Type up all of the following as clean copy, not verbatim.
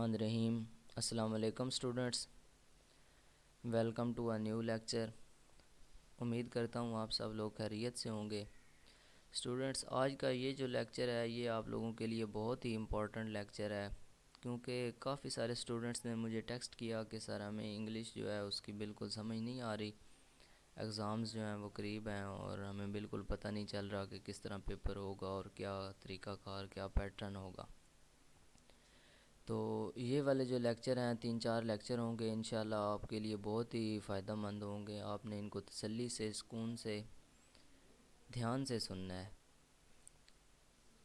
الرحمن الرحیم۔ السلام علیکم students, welcome to a new lecture. امید کرتا ہوں آپ سب لوگ خیریت سے ہوں گے۔ اسٹوڈنٹس، آج کا یہ جو لیکچر ہے یہ آپ لوگوں کے لیے بہت ہی امپورٹنٹ لیکچر ہے، کیونکہ کافی سارے اسٹوڈنٹس نے مجھے ٹیکسٹ کیا کہ سر ہمیں انگلش جو ہے اس کی بالکل سمجھ نہیں آ رہی، ایگزامز جو ہیں وہ قریب ہیں اور ہمیں بالکل پتہ نہیں چل رہا کہ کس طرح پیپر ہوگا اور کیا طریقہ کار، کیا پیٹرن ہوگا۔ تو یہ والے جو لیکچر ہیں 3-4 لیکچر ہوں گے، انشاءاللہ آپ کے لیے بہت ہی فائدہ مند ہوں گے۔ آپ نے ان کو تسلی سے، سکون سے، دھیان سے سننا ہے۔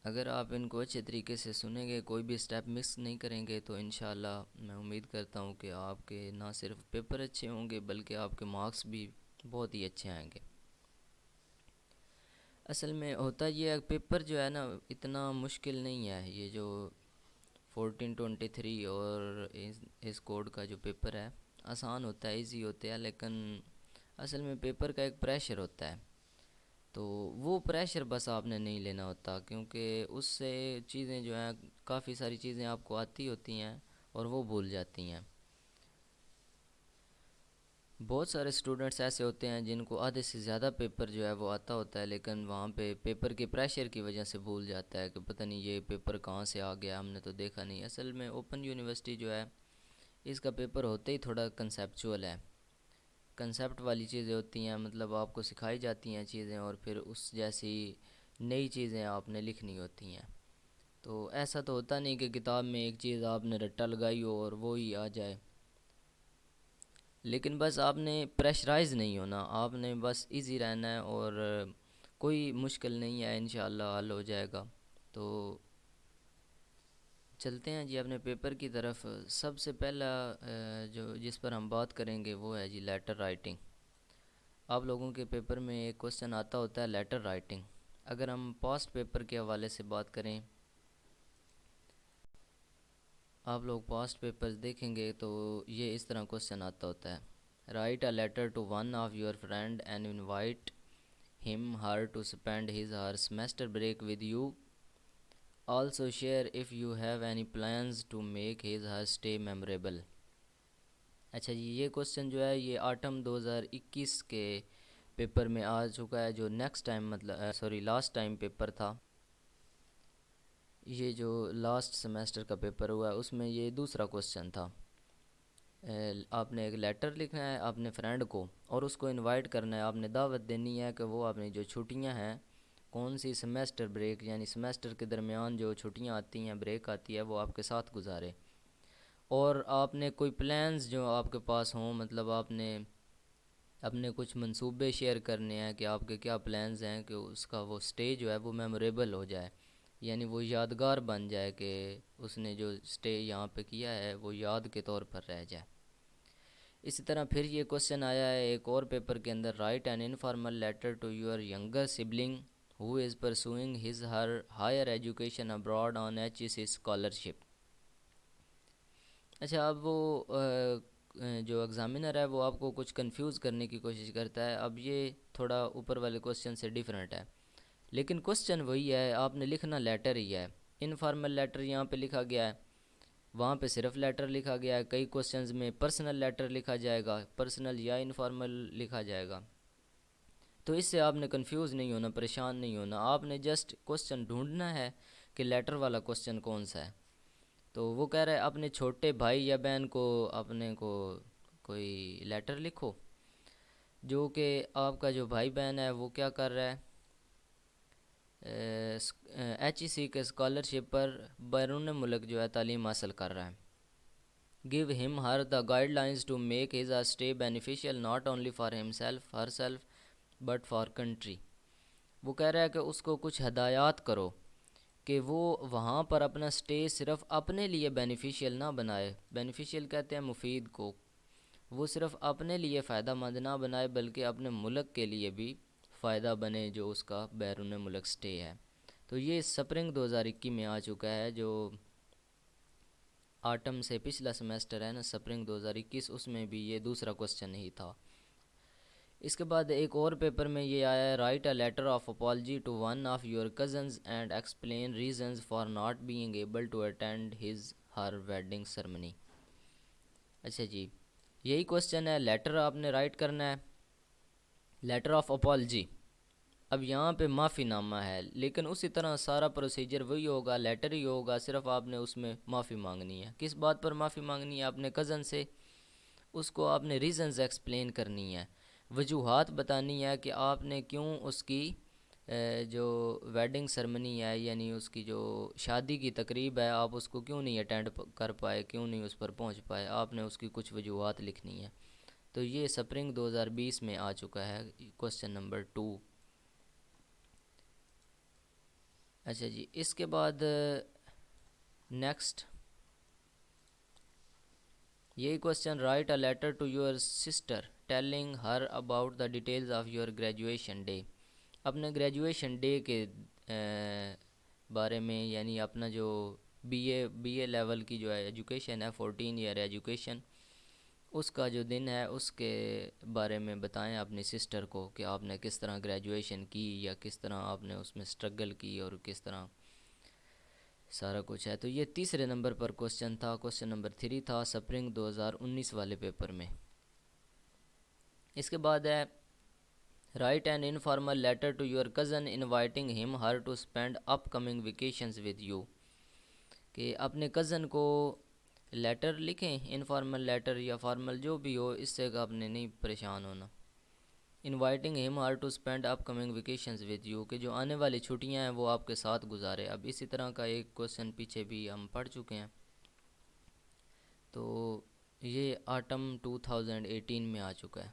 اگر آپ ان کو اچھے طریقے سے سنیں گے، کوئی بھی سٹیپ مس نہیں کریں گے، تو انشاءاللہ میں امید کرتا ہوں کہ آپ کے نہ صرف پیپر اچھے ہوں گے بلکہ آپ کے مارکس بھی بہت ہی اچھے آئیں گے۔ اصل میں ہوتا یہ ہے، پیپر جو ہے نا اتنا مشکل نہیں ہے۔ یہ جو 1423 اور اس کوڈ کا جو پیپر ہے آسان ہوتا ہے، ایزی ہوتا ہے، لیکن اصل میں پیپر کا ایک پریشر ہوتا ہے، تو وہ پریشر بس آپ نے نہیں لینا ہوتا، کیونکہ اس سے چیزیں جو ہیں، کافی ساری چیزیں آپ کو آتی ہوتی ہیں اور وہ بھول جاتی ہیں۔ بہت سارے اسٹوڈنٹس ایسے ہوتے ہیں جن کو آدھے سے زیادہ پیپر جو ہے وہ آتا ہوتا ہے، لیکن وہاں پہ پیپر کے پریشر کی وجہ سے بھول جاتا ہے کہ پتہ نہیں یہ پیپر کہاں سے آ گیا، ہم نے تو دیکھا نہیں۔ اصل میں اوپن یونیورسٹی جو ہے اس کا پیپر ہوتے ہی تھوڑا کنسیپچول ہے، کنسیپٹ والی چیزیں ہوتی ہیں، مطلب آپ کو سکھائی جاتی ہیں چیزیں اور پھر اس جیسی نئی چیزیں آپ نے لکھنی ہوتی ہیں۔ تو ایسا تو ہوتا نہیں کہ کتاب میں ایک چیز آپ نے رٹا لگائی ہو اور وہی آ جائے، لیکن بس آپ نے پریشرائز نہیں ہونا، آپ نے بس ایزی رہنا ہے اور کوئی مشکل نہیں ہے، انشاءاللہ حل ہو جائے گا۔ تو چلتے ہیں جی اپنے پیپر کی طرف۔ سب سے پہلا جو جس پر ہم بات کریں گے وہ ہے جی لیٹر رائٹنگ۔ آپ لوگوں کے پیپر میں ایک کوسچن آتا ہوتا ہے لیٹر رائٹنگ۔ اگر ہم پاسٹ پیپر کے حوالے سے بات کریں، آپ لوگ پاسٹ پیپرز دیکھیں گے تو یہ اس طرح کوسچن آتا ہوتا ہے: write a letter to one of your friend and invite him her to spend his her semester break with you, also share if you have any plans to make his her stay memorable. اچھا جی، یہ question جو ہے یہ autumn 2021 کے paper میں آ چکا ہے، جو next time last time paper تھا۔ یہ جو لاسٹ سیمیسٹر کا پیپر ہوا ہے اس میں یہ دوسرا کوسچن تھا۔ آپ نے ایک لیٹر لکھنا ہے اپنے فرینڈ کو اور اس کو انوائٹ کرنا ہے، آپ نے دعوت دینی ہے کہ وہ اپنی جو چھٹیاں ہیں، کون سی سیمیسٹر بریک، یعنی سیمیسٹر کے درمیان جو چھٹیاں آتی ہیں، بریک آتی ہے، وہ آپ کے ساتھ گزارے۔ اور آپ نے کوئی پلانز جو آپ کے پاس ہوں، مطلب آپ نے اپنے کچھ منصوبے شیئر کرنے ہیں کہ آپ کے کیا پلانز ہیں کہ اس کا وہ سٹے جو ہے وہ میموریبل ہو جائے، یعنی وہ یادگار بن جائے کہ اس نے جو سٹے یہاں پہ کیا ہے وہ یاد کے طور پر رہ جائے۔ اسی طرح پھر یہ کوسچن آیا ہے ایک اور پیپر کے اندر: write an informal letter to your younger sibling who is pursuing his her higher education abroad on H S scholarship. اچھا، اب وہ جو ایگزامینر ہے وہ آپ کو کچھ کنفیوز کرنے کی کوشش کرتا ہے۔ اب یہ تھوڑا اوپر والے کوسچن سے ڈیفرنٹ ہے، لیکن کوسچن وہی ہے، آپ نے لکھنا لیٹر ہی ہے۔ انفارمل لیٹر یہاں پہ لکھا گیا ہے، وہاں پہ صرف لیٹر لکھا گیا ہے۔ کئی کوسچنز میں پرسنل لیٹر لکھا جائے گا، پرسنل یا انفارمل لکھا جائے گا، تو اس سے آپ نے کنفیوز نہیں ہونا، پریشان نہیں ہونا۔ آپ نے جسٹ کوسچن ڈھونڈنا ہے کہ لیٹر والا کوسچن کون سا ہے۔ تو وہ کہہ رہا ہے اپنے چھوٹے بھائی یا بہن کو، اپنے کو کوئی لیٹر لکھو، جو کہ آپ کا جو بھائی بہن ہے وہ کیا کر رہا ہے، ایچ ای سی کے اسکالرشپ پر بیرون ملک جو ہے تعلیم حاصل کر رہا ہے۔ Give him her the guidelines to make his stay beneficial not only for herself but for country. وہ کہہ رہا ہے کہ اس کو کچھ ہدایات کرو کہ وہ وہاں پر اپنا سٹے صرف اپنے لیے بینیفیشیل نہ بنائے، بینیفیشیل کہتے ہیں مفید کو، وہ صرف اپنے لیے فائدہ مند نہ بنائے بلکہ اپنے ملک کے لیے بھی فائدہ بنے جو اس کا بیرون ملک سٹے ہے۔ تو یہ سپرنگ 2021 میں آ چکا ہے، جو آٹم سے پچھلا سیمیسٹر ہے نا، سپرنگ 2021، اس میں بھی یہ دوسرا کوسچن ہی تھا۔ اس کے بعد ایک اور پیپر میں یہ آیا ہے: write a letter of apology to one of your cousins and explain reasons for not being able to attend his her wedding ceremony. اچھا جی، یہی کوشچن ہے. لیٹر آپ نے رائٹ کرنا ہے، لیٹر آف اپالوجی. اب یہاں پہ معافی نامہ ہے، لیکن اسی طرح سارا پروسیجر وہی ہوگا، لیٹر ہی ہوگا، صرف آپ نے اس میں معافی مانگنی ہے. کس بات پر معافی مانگنی ہے؟ اپنے کزن سے. اس کو آپ نے ریزنز ایکسپلین کرنی ہے، وجوہات بتانی ہے کہ آپ نے کیوں اس کی جو ویڈنگ سرمنی ہے، یعنی اس کی جو شادی کی تقریب ہے، آپ اس کو کیوں نہیں اٹینڈ کر پائے، کیوں نہیں اس پر پہنچ پائے. آپ نے اس کی کچھ وجوہات لکھنی ہے. تو یہ سپرنگ 2020 میں آ چکا ہے کوشچن نمبر 2. اچھا جی، اس کے بعد نیکسٹ یہی question. Write a letter to your sister telling her about the details of your graduation day. اپنے گریجویشن ڈے کے بارے میں، یعنی اپنا جو بی اے لیول کی جو ہے ایجوکیشن ہے، 14 ایئر ایجوکیشن، اس کا جو دن ہے اس کے بارے میں بتائیں اپنی سسٹر کو کہ آپ نے کس طرح گریجویشن کی، یا کس طرح آپ نے اس میں اسٹرگل کی، اور کس طرح سارا کچھ ہے. تو یہ تیسرے نمبر پر کوشچن تھا. کوشچن نمبر 3 تھا سپرنگ 2019 والے پیپر میں. اس کے بعد ہے write an informal letter to your cousin inviting him her to spend upcoming vacations with you. کہ اپنے کزن کو لیٹر لکھیں، انفارمل لیٹر یا فارمل جو بھی ہو، اس سے آپ نے نہیں پریشان ہونا. Inviting him her to spend upcoming vacations with you, کہ جو آنے والی چھٹیاں ہیں وہ آپ کے ساتھ گزارے. اب اسی طرح کا ایک کوشچن پیچھے بھی ہم پڑھ چکے ہیں. تو یہ آٹم 2018 میں آ چکا ہے.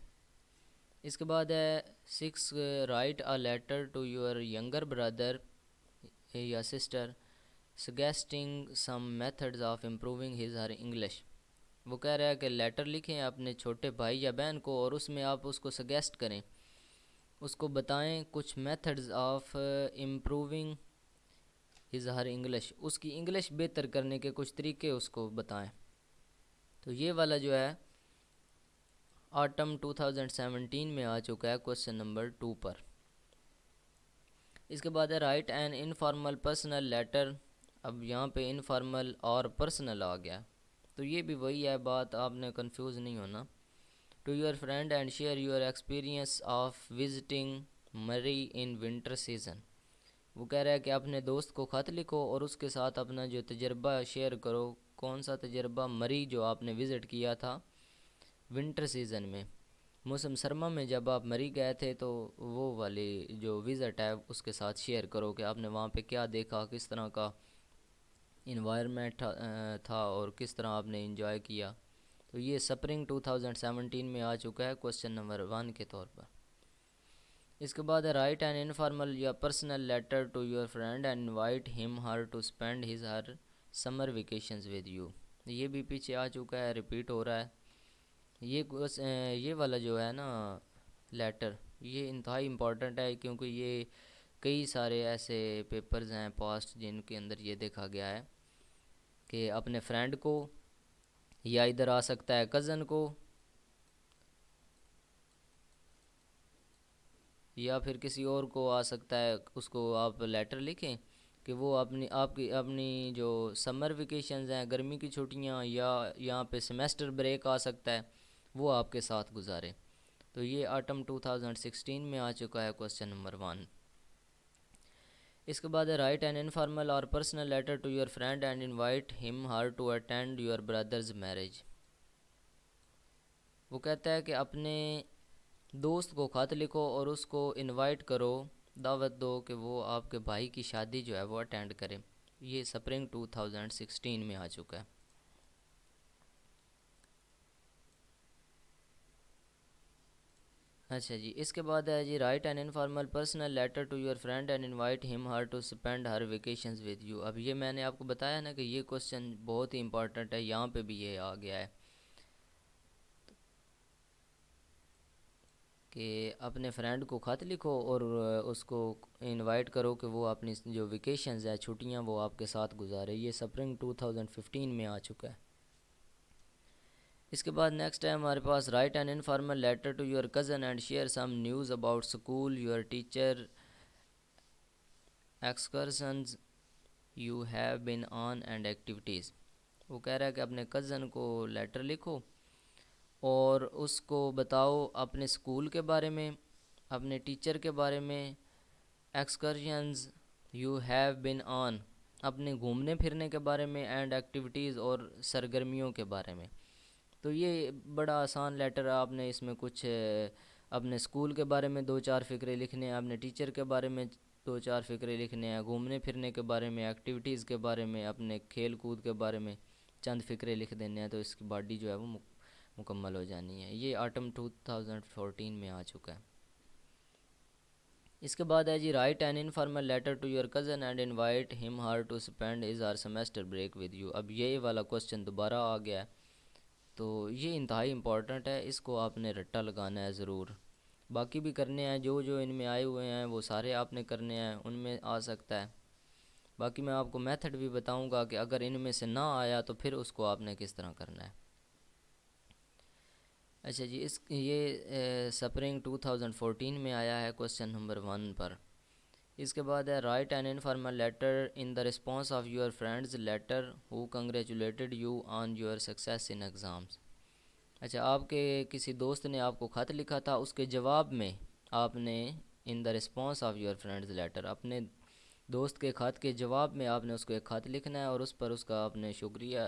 اس کے بعد ہے 6 write a letter to your younger brother یا sister suggesting some methods of improving his her English. وہ کہہ رہا ہے کہ لیٹر لکھیں اپنے چھوٹے بھائی یا بہن کو، اور اس میں آپ اس کو سگیسٹ کریں، اس کو بتائیں کچھ methods of improving his her English, اس کی انگلش بہتر کرنے کے کچھ طریقے اس کو بتائیں. تو یہ والا جو ہے آٹم 2017 میں آ چکا ہے کوشچن نمبر 2 پر. اس کے بعد ہے write an informal personal letter. اب یہاں پہ انفارمل اور پرسنل آ گیا، تو یہ بھی وہی ہے بات، آپ نے کنفیوز نہیں ہونا. To your friend and share your experience of visiting Murree in winter season. وہ کہہ رہا ہے کہ اپنے دوست کو خط لکھو اور اس کے ساتھ اپنا جو تجربہ شیئر کرو. کون سا تجربہ؟ مری جو آپ نے وزٹ کیا تھا ونٹر سیزن میں، موسم سرما میں جب آپ مری گئے تھے، تو وہ والی جو وزٹ ہے اس کے ساتھ شیئر کرو کہ آپ نے وہاں پہ کیا دیکھا، کس طرح کا انوائرمنٹ تھا، اور کس طرح آپ نے انجوائے کیا. تو یہ سپرنگ 2017 میں آ چکا ہے کوشچن نمبر 1 کے طور پر. اس کے بعد رائٹ این انفارمل یا personal letter to your friend and invite him her to spend his her summer vacations with you. یہ بھی پیچھے آ چکا ہے، ریپیٹ ہو رہا ہے. یہ والا جو ہے نا لیٹر، یہ انتہائی امپورٹنٹ ہے، کیونکہ یہ کئی سارے ایسے پیپرز ہیں پاسٹ جن کے اندر یہ دیکھا گیا ہے کہ اپنے فرینڈ کو، یا ادھر آ سکتا ہے کزن کو، یا پھر کسی اور کو آ سکتا ہے، اس کو آپ لیٹر لکھیں کہ وہ اپنی جو سمر ویکیشنز ہیں، گرمی کی چھٹیاں، یا یہاں پہ سیمیسٹر بریک آ سکتا ہے، وہ آپ کے ساتھ گزارے. تو یہ آٹم 2016 میں آ چکا ہے کوشچن نمبر 1. اس کے بعد رائٹ این انفارمل اور personal letter to your friend and invite him her to attend your brother's marriage. وہ کہتا ہے کہ اپنے دوست کو خط لکھو اور اس کو انوائٹ کرو، دعوت دو کہ وہ آپ کے بھائی کی شادی جو ہے وہ اٹینڈ کرے. یہ سپرنگ 2016 میں آ چکا ہے. اچھا جی، اس کے بعد ہے جی write an informal personal letter to your friend and invite him her to spend her vacations with you. اب یہ میں نے آپ کو بتایا نا کہ یہ کوشچن بہت ہی امپورٹنٹ ہے، یہاں پہ بھی یہ آ گیا ہے کہ اپنے فرینڈ کو خط لکھو اور اس کو انوائٹ کرو کہ وہ اپنی جو ویکیشنز ہیں، چھٹیاں، وہ آپ کے ساتھ گزارے. یہ سپرنگ 2015 میں آ چکا ہے. اس کے بعد نیکسٹ ہے ہمارے پاس write an informal letter to your cousin and share some news about school, your teacher, excursions you have been on and activities. وہ کہہ رہا ہے کہ اپنے کزن کو لیٹر لکھو اور اس کو بتاؤ اپنے اسکول کے بارے میں، اپنے ٹیچر کے بارے میں، ایکسکرشنز یو ہیو بن آن، اپنے گھومنے پھرنے کے بارے میں، اینڈ ایکٹیویٹیز اور سرگرمیوں کے بارے میں۔ تو یہ بڑا آسان لیٹر ہے، آپ نے اس میں کچھ اپنے اسکول کے بارے میں دو چار فقرے لکھنے ہیں، اپنے ٹیچر کے بارے میں دو چار فقرے لکھنے ہیں، گھومنے پھرنے کے بارے میں، ایکٹیویٹیز کے بارے میں، اپنے کھیل کود کے بارے میں چند فقرے لکھ دینے ہیں، تو اس کی باڈی جو ہے وہ مکمل ہو جانی ہے۔ یہ آٹم 2014 میں آ چکا ہے۔ اس کے بعد ہے جی write an informal letter to your cousin and invite him her to spend his or semester break with you. اب یہ والا کوسچن دوبارہ آ گیا ہے، تو یہ انتہائی امپورٹنٹ ہے، اس کو آپ نے رٹا لگانا ہے ضرور۔ باقی بھی کرنے ہیں، جو جو ان میں آئے ہوئے ہیں وہ سارے آپ نے کرنے ہیں، ان میں آ سکتا ہے۔ باقی میں آپ کو میتھڈ بھی بتاؤں گا کہ اگر ان میں سے نہ آیا تو پھر اس کو آپ نے کس طرح کرنا ہے۔ اچھا جی، یہ سپرنگ 2014 میں آیا ہے کوسچن نمبر 1 پر۔ اس کے بعد ہے write an informal letter in the response of your friend's letter who congratulated you on your success in exams. اچھا، آپ کے کسی دوست نے آپ کو خط لکھا تھا، اس کے جواب میں آپ نے in the response of your friend's letter, اپنے دوست کے خط کے جواب میں آپ نے اس کو ایک خط لکھنا ہے اور اس پر اس کا آپ نے شکریہ،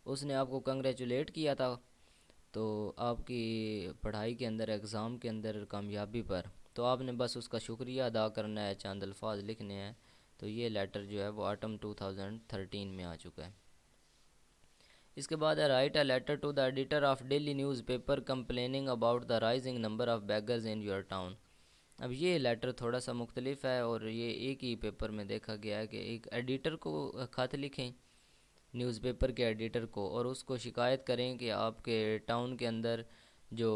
اس نے آپ کو کنگریچولیٹ کیا تھا تو آپ کی پڑھائی کے اندر، ایگزام کے اندر کامیابی پر، تو آپ نے بس اس کا شکریہ ادا کرنا ہے، چند الفاظ لکھنے ہیں۔ تو یہ لیٹر جو ہے وہ آٹم 2013 میں آ چکا ہے۔ اس کے بعد ہے write a letter to the editor of daily newspaper complaining about the rising number of beggars in your town. اب یہ لیٹر تھوڑا سا مختلف ہے، اور یہ ایک ہی پیپر میں دیکھا گیا ہے کہ ایک ایڈیٹر کو خط لکھیں، نیوز پیپر کے ایڈیٹر کو، اور اس کو شکایت کریں کہ آپ کے ٹاؤن کے اندر جو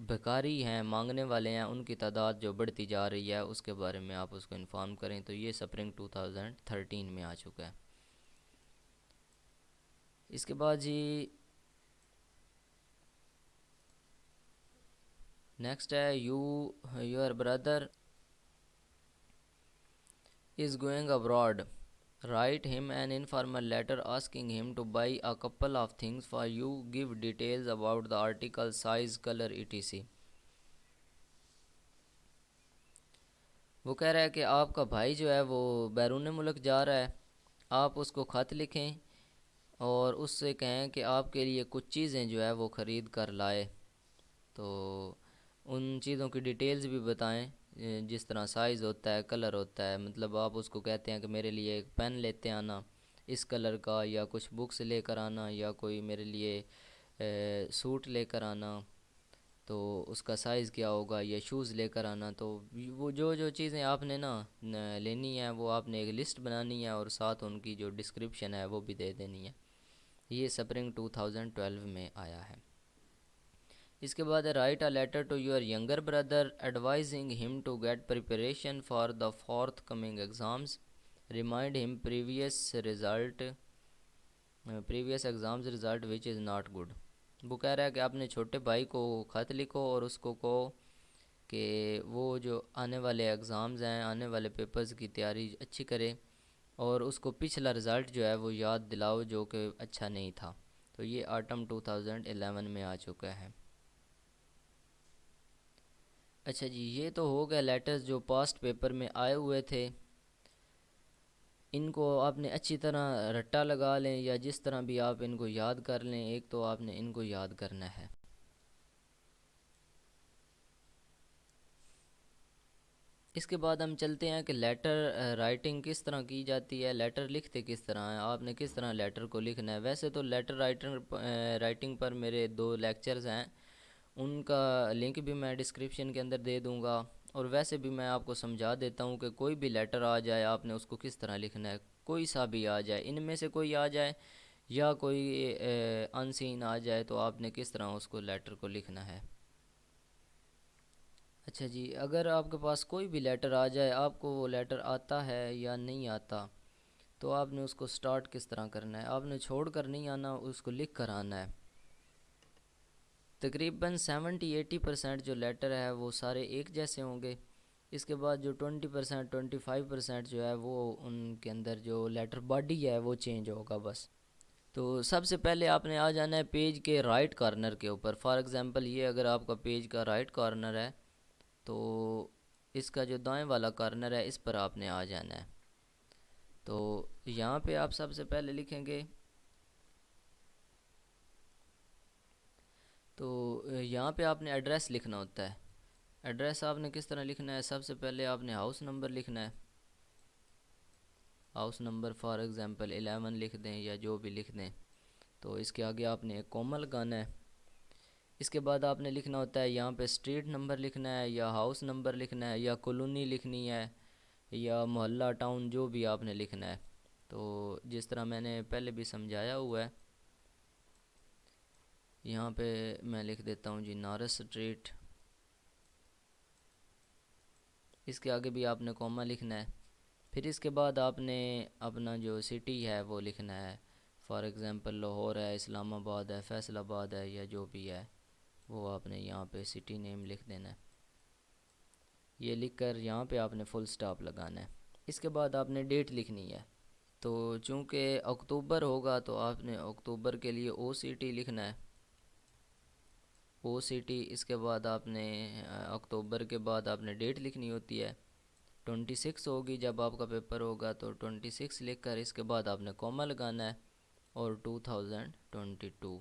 بھکاری ہیں، مانگنے والے ہیں، ان کی تعداد جو بڑھتی جا رہی ہے، اس کے بارے میں آپ اس کو انفارم کریں۔ تو یہ سپرنگ 2013 میں آ چکا ہے۔ اس کے بعد جی نیکسٹ ہے your brother is going abroad, write him an informal letter asking him to buy a couple of things for you, give details about the article, size, color, etc۔ وہ کہہ رہا ہے کہ آپ کا بھائی جو ہے وہ بیرون ملک جا رہا ہے، آپ اس کو خط لکھیں اور اس سے کہیں کہ آپ کے لیے کچھ چیزیں جو ہے وہ خرید کر لائے، تو ان چیزوں کی ڈیٹیلز بھی بتائیں، جس طرح سائز ہوتا ہے، کلر ہوتا ہے، مطلب آپ اس کو کہتے ہیں کہ میرے لیے ایک پین لیتے آنا اس کلر کا، یا کچھ بکس لے کر آنا، یا کوئی میرے لیے سوٹ لے کر آنا، تو اس کا سائز کیا ہوگا، یا شوز لے کر آنا۔ تو وہ جو جو چیزیں آپ نے نا لینی ہیں، وہ آپ نے ایک لسٹ بنانی ہے، اور ساتھ ان کی جو ڈسکرپشن ہے وہ بھی دے دینی ہے۔ یہ سپرنگ 2012 میں آیا ہے۔ اس کے بعد write a letter to your younger brother advising him to get preparation for the forthcoming exams, remind him previous exams result which is not good. وہ کہہ رہا ہے کہ اپنے چھوٹے بھائی کو خط لکھو اور اس کو کہو کہ وہ جو آنے والے ایگزامز ہیں، آنے والے پیپرز کی تیاری اچھی کرے، اور اس کو پچھلا رزلٹ جو ہے وہ یاد دلاؤ جو کہ اچھا نہیں تھا۔ تو یہ آٹم 2011 میں آ چکا ہے۔ اچھا جی، یہ تو ہو گیا لیٹرز جو پاسٹ پیپر میں آئے ہوئے تھے، ان کو آپ نے اچھی طرح رٹا لگا لیں، یا جس طرح بھی آپ ان کو یاد کر لیں، ایک تو آپ نے ان کو یاد کرنا ہے۔ اس کے بعد ہم چلتے ہیں کہ لیٹر رائٹنگ کس طرح کی جاتی ہے، لیٹر لکھتے کس طرح ہیں، آپ نے کس طرح لیٹر کو لکھنا ہے۔ ویسے تو لیٹر رائٹنگ پر میرے 2 لیکچرز ہیں، ان کا لنک بھی میں ڈسکرپشن کے اندر دے دوں گا، اور ویسے بھی میں آپ کو سمجھا دیتا ہوں کہ کوئی بھی لیٹر آ جائے آپ نے اس کو کس طرح لکھنا ہے، کوئی سا بھی آ جائے، ان میں سے کوئی آ جائے یا کوئی ان سین آ جائے، تو آپ نے کس طرح اس کو لیٹر کو لکھنا ہے۔ اچھا جی، اگر آپ کے پاس کوئی بھی لیٹر آ جائے، آپ کو وہ لیٹر آتا ہے یا نہیں آتا، تو آپ نے اس کو سٹارٹ کس طرح کرنا ہے۔ آپ نے چھوڑ کر نہیں آنا، اس کو لکھ کر آنا ہے۔ تقریباً 70-80% جو لیٹر ہے وہ سارے ایک جیسے ہوں گے۔ اس کے بعد جو 20%، 25% جو ہے وہ ان کے اندر جو لیٹر باڈی ہے وہ چینج ہوگا بس۔ تو سب سے پہلے آپ نے آ جانا ہے پیج کے رائٹ کارنر کے اوپر. فار ایگزامپل یہ اگر آپ کا پیج کا رائٹ کارنر ہے تو اس کا جو دائیں والا کارنر ہے اس پر آپ نے آ جانا ہے. تو یہاں پہ آپ سب سے پہلے لکھیں گے، تو یہاں پہ آپ نے ایڈریس لکھنا ہوتا ہے. ایڈریس آپ نے کس طرح لکھنا ہے؟ سب سے پہلے آپ نے ہاؤس نمبر لکھنا ہے. ہاؤس نمبر فار ایگزامپل 11 لکھ دیں یا جو بھی لکھ دیں. تو اس کے آگے آپ نے ایک کوما لگانا ہے. اس کے بعد آپ نے لکھنا ہوتا ہے یہاں پہ اسٹریٹ نمبر لکھنا ہے یا ہاؤس نمبر لکھنا ہے یا کالونی لکھنی ہے یا محلہ ٹاؤن، جو بھی آپ نے لکھنا ہے. تو جس طرح میں نے پہلے بھی سمجھایا ہوا ہے، یہاں پہ میں لکھ دیتا ہوں جی نارس اسٹریٹ. اس کے آگے بھی آپ نے کوما لکھنا ہے. پھر اس کے بعد آپ نے اپنا جو سٹی ہے وہ لکھنا ہے. فار ایگزامپل لاہور ہے، اسلام آباد ہے، فیصل آباد ہے یا جو بھی ہے وہ آپ نے یہاں پہ سٹی نیم لکھ دینا ہے. یہ لکھ کر یہاں پہ آپ نے فل سٹاپ لگانا ہے. اس کے بعد آپ نے ڈیٹ لکھنی ہے. تو چونکہ اکتوبر ہوگا تو آپ نے اکتوبر کے لیے او سی ٹی لکھنا ہے. او سی ٹی. اس کے بعد آپ نے اکتوبر کے بعد آپ نے ڈیٹ لکھنی ہوتی ہے. 26 ہوگی جب آپ کا پیپر ہوگا تو 26 لکھ کر اس کے بعد آپ نے کوما لگانا ہے اور 2022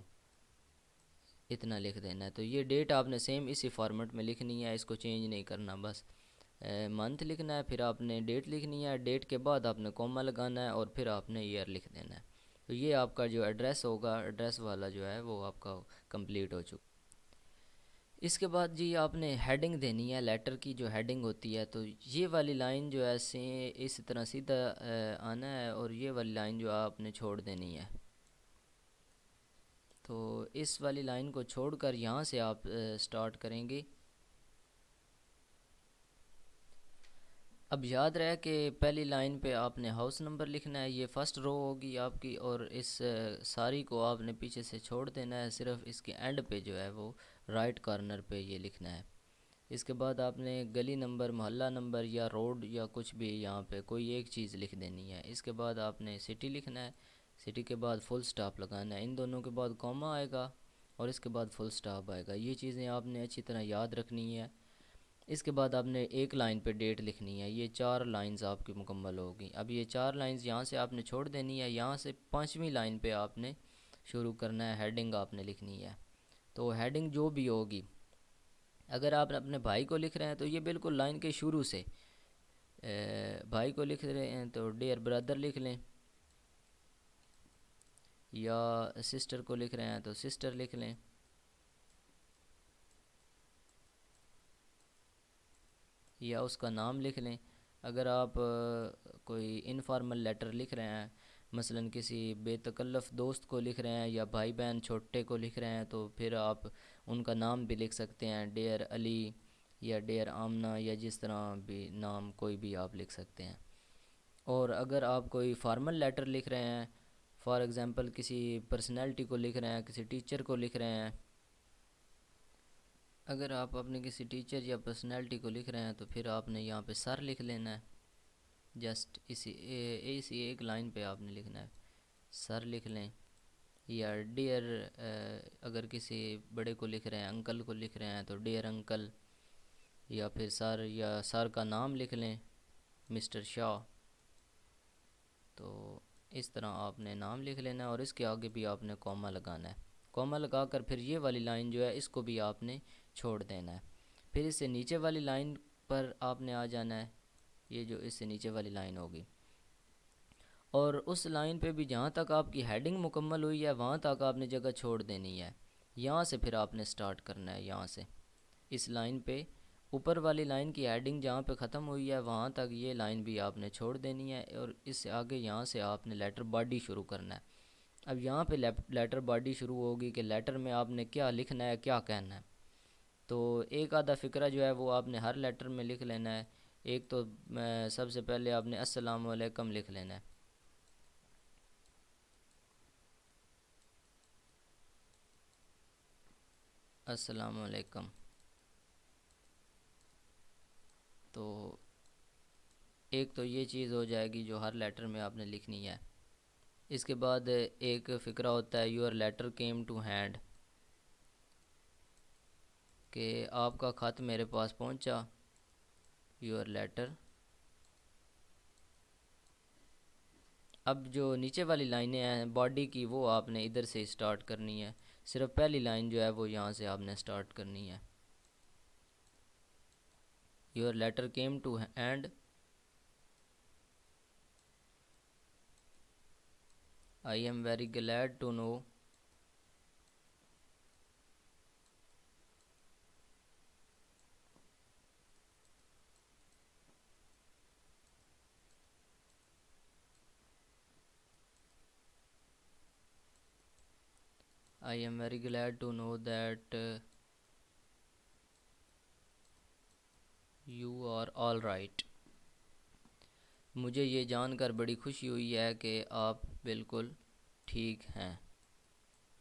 اتنا لکھ دینا ہے. تو یہ ڈیٹ آپ نے سیم اسی فارمیٹ میں لکھنی ہے، اس کو چینج نہیں کرنا. بس منتھ لکھنا ہے، پھر آپ نے ڈیٹ لکھنی ہے، ڈیٹ کے بعد آپ نے کوما لگانا ہے اور پھر آپ نے ایئر لکھ دینا ہے. تو یہ آپ کا جو ایڈریس ہوگا، ایڈریس والا جو ہے وہ آپ کا کمپلیٹ ہو چکا. اس کے بعد جی آپ نے ہیڈنگ دینی ہے، لیٹر کی جو ہیڈنگ ہوتی ہے. تو یہ والی لائن جو ہے اس طرح سیدھا آنا ہے اور یہ والی لائن جو آپ نے چھوڑ دینی ہے. تو اس والی لائن کو چھوڑ کر یہاں سے آپ سٹارٹ کریں گے. اب یاد رہے کہ پہلی لائن پہ آپ نے ہاؤس نمبر لکھنا ہے، یہ فرسٹ رو ہوگی آپ کی، اور اس ساری کو آپ نے پیچھے سے چھوڑ دینا ہے. صرف اس کے اینڈ پہ جو ہے وہ رائٹ کارنر پہ یہ لکھنا ہے. اس کے بعد آپ نے گلی نمبر، محلہ نمبر یا روڈ یا کچھ بھی یہاں پہ کوئی ایک چیز لکھ دینی ہے. اس کے بعد آپ نے سٹی لکھنا ہے. سٹی کے بعد فل سٹاپ لگانا ہے. ان دونوں کے بعد کوما آئے گا اور اس کے بعد فل سٹاپ آئے گا. یہ چیزیں آپ نے اچھی طرح یاد رکھنی ہے. اس کے بعد آپ نے ایک لائن پہ ڈیٹ لکھنی ہے. یہ 4 لائنز آپ کی مکمل ہوگی. اب یہ 4 لائنز یہاں سے آپ نے چھوڑ دینی ہے. یہاں سے 5ویں لائن پہ آپ نے شروع کرنا ہے، ہیڈنگ آپ نے لکھنی ہے. تو ہیڈنگ جو بھی ہوگی، اگر آپ اپنے بھائی کو لکھ رہے ہیں تو یہ بالکل لائن کے شروع سے بھائی کو لکھ رہے ہیں تو ڈیئر برادر لکھ لیں، یا سسٹر کو لکھ رہے ہیں تو سسٹر لکھ لیں، یا اس کا نام لکھ لیں. اگر آپ کوئی انفارمل لیٹر لکھ رہے ہیں، مثلا کسی بے تکلف دوست کو لکھ رہے ہیں یا بھائی بہن چھوٹے کو لکھ رہے ہیں، تو پھر آپ ان کا نام بھی لکھ سکتے ہیں، ڈیئر علی یا ڈیئر آمنہ یا جس طرح بھی نام کوئی بھی آپ لکھ سکتے ہیں. اور اگر آپ کوئی فارمل لیٹر لکھ رہے ہیں، فار ایگزامپل کسی پرسنالٹی کو لکھ رہے ہیں، کسی ٹیچر کو لکھ رہے ہیں، اگر آپ اپنے کسی ٹیچر یا پرسنالٹی کو لکھ رہے ہیں تو پھر آپ نے یہاں پہ سر لکھ لینا ہے. جسٹ اسی ایک لائن پہ آپ نے لکھنا ہے، سر لکھ لیں. یا ڈیئر اگر کسی بڑے کو لکھ رہے ہیں، انکل کو لکھ رہے ہیں تو ڈیئر انکل، یا پھر سر، یا سر کا نام لکھ لیں مسٹر شاہ. تو اس طرح آپ نے نام لکھ لینا ہے اور اس کے آگے بھی آپ نے کوما لگانا ہے. کوما لگا کر پھر یہ والی لائن جو ہے اس کو بھی آپ نے چھوڑ دینا ہے. پھر اس سے نیچے والی لائن پر آپ نے آ جانا ہے، یہ جو اس سے نیچے والی لائن ہوگی، اور اس لائن پہ بھی جہاں تک آپ کی ہیڈنگ مکمل ہوئی ہے وہاں تک آپ نے جگہ چھوڑ دینی ہے. یہاں سے پھر آپ نے سٹارٹ کرنا ہے. یہاں سے اس لائن پہ اوپر والی لائن کی ہیڈنگ جہاں پہ ختم ہوئی ہے وہاں تک یہ لائن بھی آپ نے چھوڑ دینی ہے، اور اس سے آگے یہاں سے آپ نے لیٹر باڈی شروع کرنا ہے. اب یہاں پہ لیٹر باڈی شروع ہوگی کہ لیٹر میں آپ نے کیا لکھنا ہے، کیا کہنا ہے. تو ایک آدھا فقرہ جو ہے وہ آپ نے ہر لیٹر میں لکھ لینا ہے. ایک تو سب سے پہلے آپ نے السلام علیکم لکھ لینا ہے. السلام علیکم. تو ایک تو یہ چیز ہو جائے گی جو ہر لیٹر میں آپ نے لکھنی ہے. اس کے بعد ایک فقرہ ہوتا ہے your letter came to hand, کہ آپ کا خط میرے پاس پہنچا، یور لیٹر۔ اب جو نیچے والی لائنیں ہیں باڈی کی وہ آپ نے ادھر سے اسٹارٹ کرنی ہے، صرف پہلی لائن جو ہے وہ یہاں سے آپ نے اسٹارٹ کرنی ہے، your letter came to hand, I am very glad to know, I am very glad to know that you are all right, مجھے یہ جان کر بڑی خوشی ہوئی ہے کہ آپ بالکل ٹھیک ہیں۔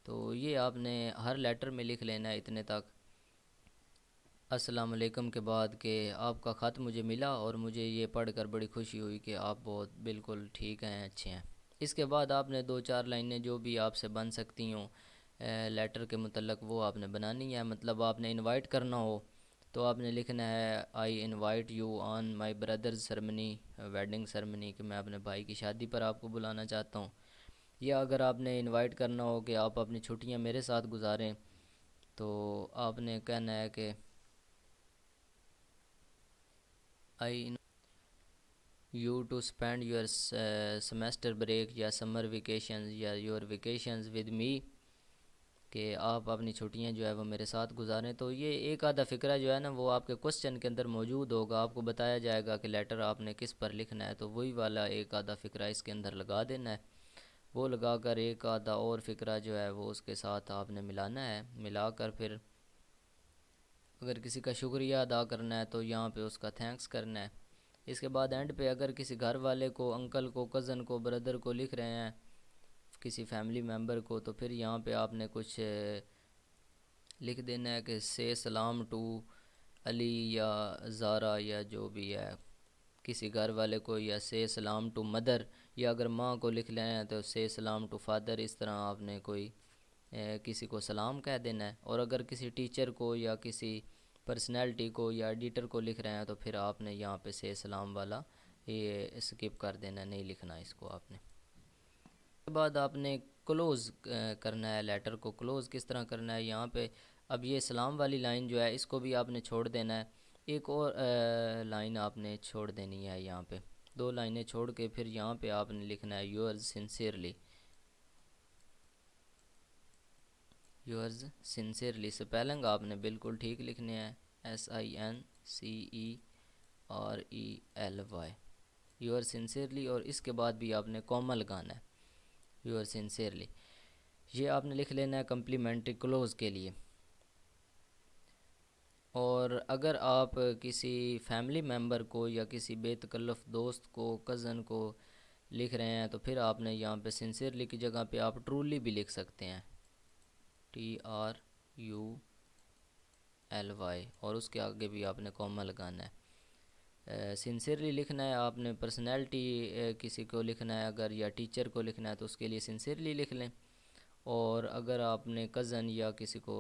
تو یہ آپ نے ہر لیٹر میں لکھ لینا ہے اتنے تک، السلام علیکم کے بعد، کہ آپ کا خط مجھے ملا اور مجھے یہ پڑھ کر بڑی خوشی ہوئی کہ آپ بہت بالکل ٹھیک ہیں، اچھے ہیں۔ اس کے بعد آپ نے 2-4 لائنیں جو بھی آپ سے بن سکتی ہوں لیٹر کے متعلق وہ آپ نے بنانی ہے، مطلب آپ نے انوائٹ کرنا ہو تو آپ نے لکھنا ہے I invite you on my brothers ceremony, wedding ceremony, کہ میں اپنے بھائی کی شادی پر آپ کو بلانا چاہتا ہوں۔ یا اگر آپ نے انوائٹ کرنا ہو کہ آپ اپنی چھٹیاں میرے ساتھ گزاریں تو آپ نے کہنا ہے کہ I you to spend your semester break یا سمر ویکیشنز یا یور ویکیشنز ود می، کہ آپ اپنی چھٹیاں جو ہے وہ میرے ساتھ گزاریں۔ تو یہ ایک آدھا فقرہ جو ہے نا وہ آپ کے کوسچن کے اندر موجود ہوگا، آپ کو بتایا جائے گا کہ لیٹر آپ نے کس پر لکھنا ہے، تو وہی والا ایک آدھا فقرہ اس کے اندر لگا دینا ہے، وہ لگا کر ایک آدھا اور فقرہ جو ہے وہ اس کے ساتھ آپ نے ملانا ہے، ملا کر پھر اگر کسی کا شکریہ ادا کرنا ہے تو یہاں پہ اس کا تھینکس کرنا ہے۔ اس کے بعد اینڈ پہ اگر کسی گھر والے کو، انکل کو، کزن کو، بردر کو لکھ رہے ہیں، کسی فیملی ممبر کو، تو پھر یہاں پہ آپ نے کچھ لکھ دینا ہے کہ سے سلام ٹو علی یا زارا یا جو بھی ہے کسی گھر والے کو، یا سے سلام ٹو مدر، یا اگر ماں کو لکھ لیں تو سے سلام ٹو فادر، اس طرح آپ نے کوئی کسی کو سلام کہہ دینا ہے۔ اور اگر کسی ٹیچر کو یا کسی پرسنالٹی کو یا ایڈیٹر کو لکھ رہے ہیں تو پھر آپ نے یہاں پہ سے سلام والا یہ اسکپ کر دینا، نہیں لکھنا اس کو آپ نے۔ اس کے بعد آپ نے کلوز کرنا ہے، لیٹر کو کلوز کس طرح کرنا ہے یہاں پہ، اب یہ سلام والی لائن جو ہے اس کو بھی آپ نے چھوڑ دینا ہے، ایک اور لائن آپ نے چھوڑ دینی ہے یہاں پہ، 2 لائنیں چھوڑ کے پھر یہاں پہ آپ نے لکھنا ہے yours sincerely, yours sincerely, spelling آپ نے بالکل ٹھیک لکھنے ہیں، SINCERELY، یور سنسیئرلی، اور اس کے بعد بھی آپ نے کوما لگانا ہے، یور سنسیئرلی، یہ آپ نے لکھ لینا ہے کمپلیمنٹری کلوز کے لیے۔ اور اگر آپ کسی فیملی ممبر کو یا کسی بے تکلف دوست کو، کزن کو لکھ رہے ہیں تو پھر آپ نے یہاں پہ سنسیئرلی کی جگہ پہ آپ ٹرولی بھی لکھ سکتے ہیں، TRULY، اور اس کے آگے بھی آپ نے کوما لگانا ہے۔ سنسیئرلی لکھنا ہے آپ نے، پرسنالٹی کسی کو لکھنا ہے اگر یا ٹیچر کو لکھنا ہے تو اس کے لیے سنسیئرلی لکھ لیں، اور اگر آپ نے کزن یا کسی کو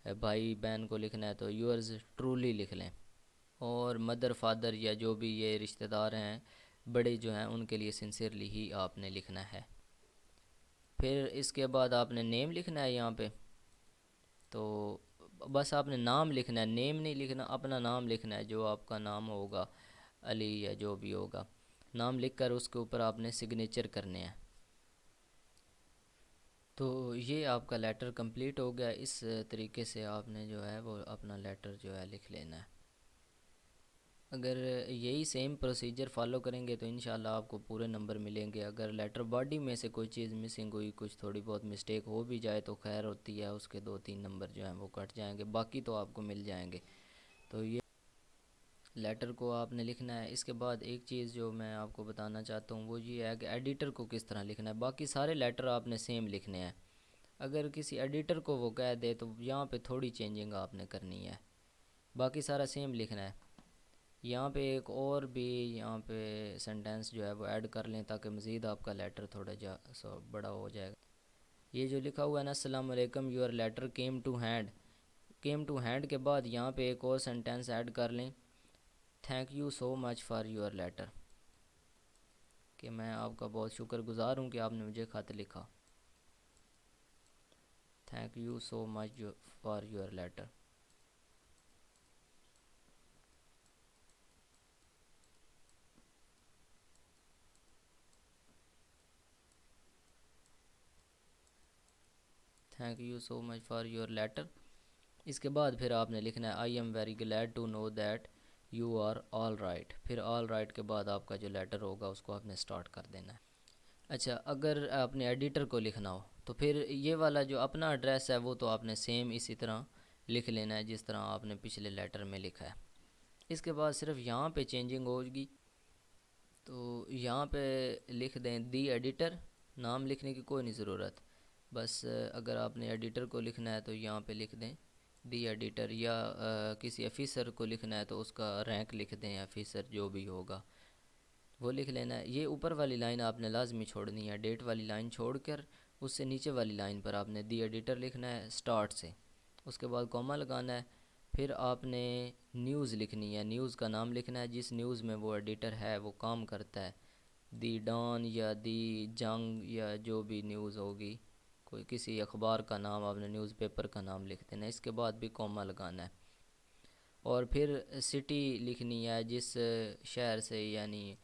بھائی بہن کو لکھنا ہے تو یورز ٹرولی لکھ لیں، اور مدر فادر یا جو بھی یہ رشتہ دار ہیں بڑے جو ہیں ان کے لیے سنسیئرلی ہی آپ نے لکھنا ہے۔ پھر اس کے بعد آپ نے نیم لکھنا ہے یہاں پہ، تو بس آپ نے نام لکھنا ہے، نیم نہیں لکھنا، اپنا نام لکھنا ہے جو آپ کا نام ہوگا، علی یا جو بھی ہوگا، نام لکھ کر اس کے اوپر آپ نے سگنیچر کرنے ہیں۔ تو یہ آپ کا لیٹر کمپلیٹ ہو گیا، اس طریقے سے آپ نے جو ہے وہ اپنا لیٹر جو ہے لکھ لینا ہے۔ اگر یہی سیم پروسیجر فالو کریں گے تو انشاءاللہ آپ کو پورے نمبر ملیں گے، اگر لیٹر باڈی میں سے کوئی چیز مسنگ ہوئی، کچھ تھوڑی بہت مسٹیک ہو بھی جائے تو خیر ہوتی ہے، اس کے 2-3 نمبر جو ہیں وہ کٹ جائیں گے، باقی تو آپ کو مل جائیں گے۔ تو یہ لیٹر کو آپ نے لکھنا ہے۔ اس کے بعد ایک چیز جو میں آپ کو بتانا چاہتا ہوں وہ یہ ہے کہ ایڈیٹر کو کس طرح لکھنا ہے، باقی سارے لیٹر آپ نے سیم لکھنے ہیں، اگر کسی ایڈیٹر کو وہ کہہ دے تو یہاں پہ تھوڑی چینجنگ آپ نے کرنی ہے، باقی سارا سیم لکھنا ہے۔ یہاں پہ ایک اور بھی یہاں پہ سینٹینس جو ہے وہ ایڈ کر لیں تاکہ مزید آپ کا لیٹر تھوڑا بڑا ہو جائے گا۔ یہ جو لکھا ہوا ہے نا السلام علیکم your letter came to hand کے بعد یہاں پہ ایک اور سینٹینس ایڈ کر لیں، thank you so much for your letter, کہ میں آپ کا بہت شکر گزار ہوں کہ آپ نے مجھے خط لکھا، thank you so much for your letter. Thank you so much for your letter. اس کے بعد پھر آپ نے لکھنا ہے I am very glad to know that you are all right, پھر آل رائٹ کے بعد آپ کا جو لیٹر ہوگا اس کو آپ نے سٹارٹ کر دینا ہے۔ اچھا، اگر آپ نے ایڈیٹر کو لکھنا ہو تو پھر یہ والا جو اپنا ایڈریس ہے وہ تو آپ نے سیم اسی طرح لکھ لینا ہے جس طرح آپ نے پچھلے لیٹر میں لکھا ہے۔ اس کے بعد صرف یہاں پہ چینجنگ ہوگی، تو یہاں پہ لکھ دیں دی ایڈیٹر، نام لکھنے کی کوئی نہیں ضرورت، بس اگر آپ نے ایڈیٹر کو لکھنا ہے تو یہاں پہ لکھ دیں دی ایڈیٹر، یا کسی آفیسر کو لکھنا ہے تو اس کا رینک لکھ دیں، آفیسر جو بھی ہوگا وہ لکھ لینا ہے۔ یہ اوپر والی لائن آپ نے لازمی چھوڑنی ہے، ڈیٹ والی لائن چھوڑ کر اس سے نیچے والی لائن پر آپ نے دی ایڈیٹر لکھنا ہے سٹارٹ سے، اس کے بعد کوما لگانا ہے، پھر آپ نے نیوز لکھنی ہے، نیوز کا نام لکھنا ہے جس نیوز میں وہ ایڈیٹر ہے وہ کام کرتا ہے، دی ڈان یا دی جنگ یا جو بھی نیوز ہوگی، کوئی کسی اخبار کا نام آپ نے نیوز پیپر کا نام لکھ دینا ہے، اس کے بعد بھی کوما لگانا ہے، اور پھر سٹی لکھنی ہے جس شہر سے یعنی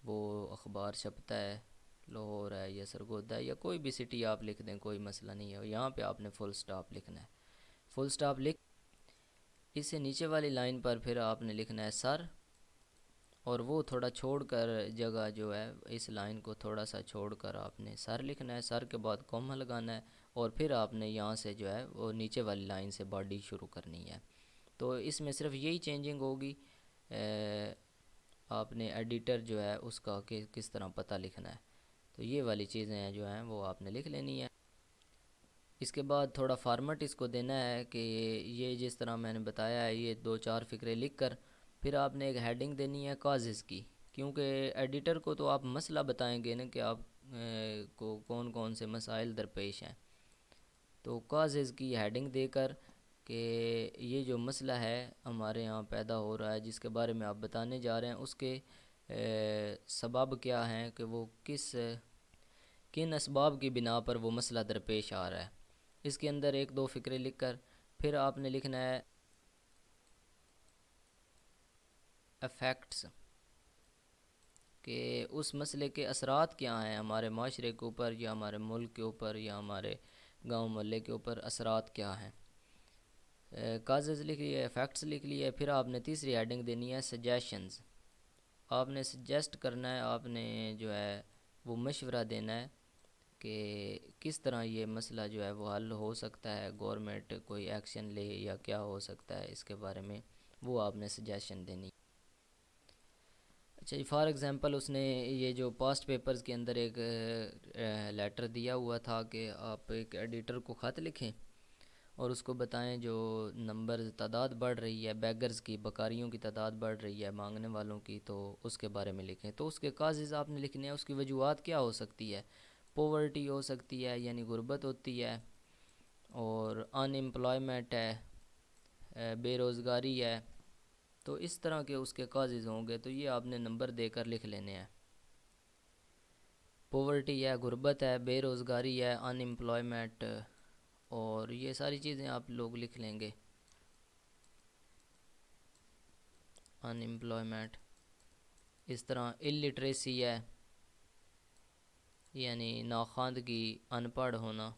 وہ اخبار چھپتا ہے، لاہور ہے یا سرگودا ہے یا کوئی بھی سٹی آپ لکھ دیں، کوئی مسئلہ نہیں ہے، یہاں پہ آپ نے فل سٹاپ لکھنا ہے۔ فل سٹاپ لکھ اس سے نیچے والی لائن پر پھر آپ نے لکھنا ہے سر، اور وہ تھوڑا چھوڑ کر جگہ جو ہے اس لائن کو تھوڑا سا چھوڑ کر آپ نے سر لکھنا ہے، سر کے بعد کوما لگانا ہے، اور پھر آپ نے یہاں سے جو ہے وہ نیچے والی لائن سے باڈی شروع کرنی ہے۔ تو اس میں صرف یہی چینجنگ ہوگی، آپ نے ایڈیٹر جو ہے اس کا کس طرح پتہ لکھنا ہے، تو یہ والی چیزیں ہیں جو ہیں وہ آپ نے لکھ لینی ہے۔ اس کے بعد تھوڑا فارمیٹ اس کو دینا ہے کہ یہ جس طرح میں نے بتایا ہے، یہ 2-4 فقرے لکھ کر پھر آپ نے ایک ہیڈنگ دینی ہے کازز کی، کیونکہ ایڈیٹر کو تو آپ مسئلہ بتائیں گے نا کہ آپ کو کون کون سے مسائل درپیش ہیں، تو کازز کی ہیڈنگ دے کر کہ یہ جو مسئلہ ہے ہمارے یہاں پیدا ہو رہا ہے جس کے بارے میں آپ بتانے جا رہے ہیں، اس کے سبب کیا ہیں، کہ وہ کن اسباب کی بنا پر وہ مسئلہ درپیش آ رہا ہے، اس کے اندر 1-2 فقرے لکھ کر پھر آپ نے لکھنا ہے افیکٹس، کہ اس مسئلے کے اثرات کیا ہیں ہمارے معاشرے کے اوپر یا ہمارے ملک کے اوپر یا ہمارے گاؤں محلے کے اوپر اثرات کیا ہیں۔ کازز لکھ لیے، افیکٹس لکھ لیے، پھر آپ نے تیسری ہیڈنگ دینی ہے سجیشنز، آپ نے سجیسٹ کرنا ہے، آپ نے جو ہے وہ مشورہ دینا ہے کہ کس طرح یہ مسئلہ جو ہے وہ حل ہو سکتا ہے، گورنمنٹ کوئی ایکشن لے یا کیا ہو سکتا ہے اس کے بارے میں، وہ آپ نے سجیشن دینی۔ اچھا جی، فار ایگزامپل اس نے یہ جو پاسٹ پیپرز کے اندر ایک لیٹر دیا ہوا تھا کہ آپ ایک ایڈیٹر کو خط لکھیں اور اس کو بتائیں جو تعداد بڑھ رہی ہے بیگرز کی، بکاریوں کی تعداد بڑھ رہی ہے، مانگنے والوں کی، تو اس کے بارے میں لکھیں، تو اس کے کازز آپ نے لکھنے ہیں، اس کی وجوہات کیا ہو سکتی ہے، پوورٹی ہو سکتی ہے یعنی غربت ہوتی ہے، اور ان امپلائمنٹ ہے، بے روزگاری ہے، تو اس طرح کے اس کے کازز ہوں گے، تو یہ آپ نے نمبر دے کر لکھ لینے ہیں، پوورٹی ہے، غربت ہے، بے روزگاری ہے، ان امپلائمنٹ، اور یہ ساری چیزیں آپ لوگ لکھ لیں گے، ان امپلائمنٹ، اس طرح الٹریسی ہے یعنی ناخواندگی، ان پڑھ ہونا،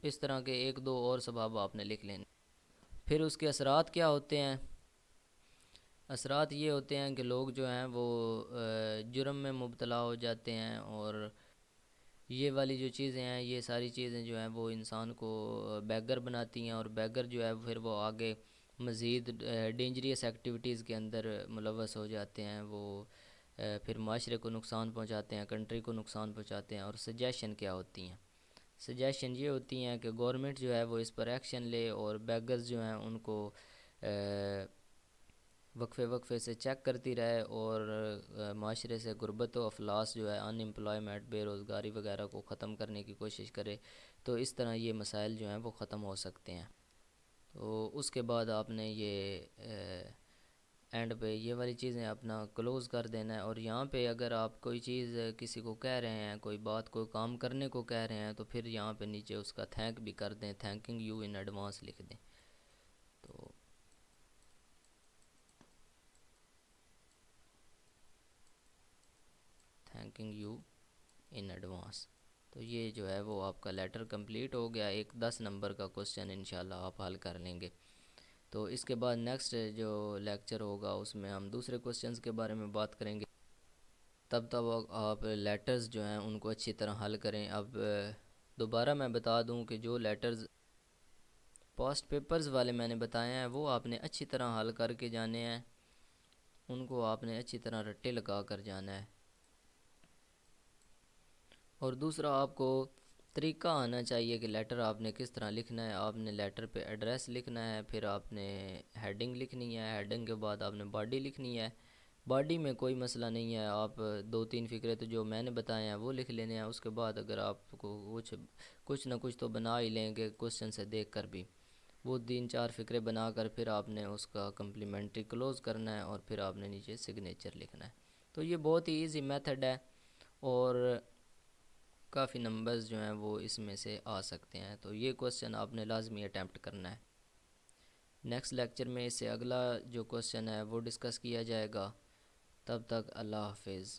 اس طرح کے 1-2 اور سبب آپ نے لکھ لینے۔ پھر اس کے اثرات کیا ہوتے ہیں، اثرات یہ ہوتے ہیں کہ لوگ جو ہیں وہ جرم میں مبتلا ہو جاتے ہیں، اور یہ والی جو چیزیں ہیں یہ ساری چیزیں جو ہیں وہ انسان کو بیگر بناتی ہیں، اور بیگر جو ہے پھر وہ آگے مزید ڈینجریس ایکٹیویٹیز کے اندر ملوث ہو جاتے ہیں، وہ پھر معاشرے کو نقصان پہنچاتے ہیں، کنٹری کو نقصان پہنچاتے ہیں۔ اور سجیشن کیا ہوتی ہیں، سجیشن یہ ہوتی ہیں کہ گورنمنٹ جو ہے وہ اس پر ایکشن لے، اور بیگرز جو ہیں ان کو وقفے وقفے سے چیک کرتی رہے، اور معاشرے سے غربت و افلاس جو ہے ان امپلائمنٹ، بے روزگاری وغیرہ کو ختم کرنے کی کوشش کرے، تو اس طرح یہ مسائل جو ہیں وہ ختم ہو سکتے ہیں۔ تو اس کے بعد آپ نے یہ اینڈ پہ یہ والی چیزیں اپنا کلوز کر دینا ہے، اور یہاں پہ اگر آپ کوئی چیز کسی کو کہہ رہے ہیں، کوئی بات کوئی کام کرنے کو کہہ رہے ہیں، تو پھر یہاں پہ نیچے اس کا تھینک بھی کر دیں، تھینکنگ یو ان ایڈوانس لکھ دیں۔ تو تھینکنگ یو ان ایڈوانس۔ تو یہ جو ہے وہ آپ کا لیٹر کمپلیٹ ہو گیا، ایک 10 نمبر کا کوسچن انشاءاللہ آپ حل کر لیں گے۔ تو اس کے بعد نیکسٹ جو لیکچر ہوگا اس میں ہم دوسرے کوسچنز کے بارے میں بات کریں گے۔ تب تک آپ لیٹرز جو ہیں ان کو اچھی طرح حل کریں۔ اب دوبارہ میں بتا دوں کہ جو لیٹرز پاسٹ پیپرز والے میں نے بتائے ہیں وہ آپ نے اچھی طرح حل کر کے جانے ہیں، ان کو آپ نے اچھی طرح رٹے لگا کر جانا ہے۔ اور دوسرا آپ کو طریقہ آنا چاہیے کہ لیٹر آپ نے کس طرح لکھنا ہے۔ آپ نے لیٹر پہ ایڈریس لکھنا ہے، پھر آپ نے ہیڈنگ لکھنی ہے، ہیڈنگ کے بعد آپ نے باڈی لکھنی ہے۔ باڈی میں کوئی مسئلہ نہیں ہے، آپ 2-3 فقرے تو جو میں نے بتائے ہیں وہ لکھ لینے ہیں۔ اس کے بعد اگر آپ کو کچھ نہ کچھ تو بنا ہی لیں گے کوسچن سے دیکھ کر بھی، وہ 3-4 فقرے بنا کر پھر آپ نے اس کا کمپلیمنٹری کلوز کرنا ہے، اور پھر آپ نے نیچے سگنیچر لکھنا ہے۔ تو یہ بہت ہی ایزی میتھڈ ہے، اور کافی نمبرز جو ہیں وہ اس میں سے آ سکتے ہیں۔ تو یہ کوسچن آپ نے لازمی اٹیمپٹ کرنا ہے۔ نیکسٹ لیکچر میں اس سے اگلا جو کوسچن ہے وہ ڈسکس کیا جائے گا۔ تب تک اللہ حافظ۔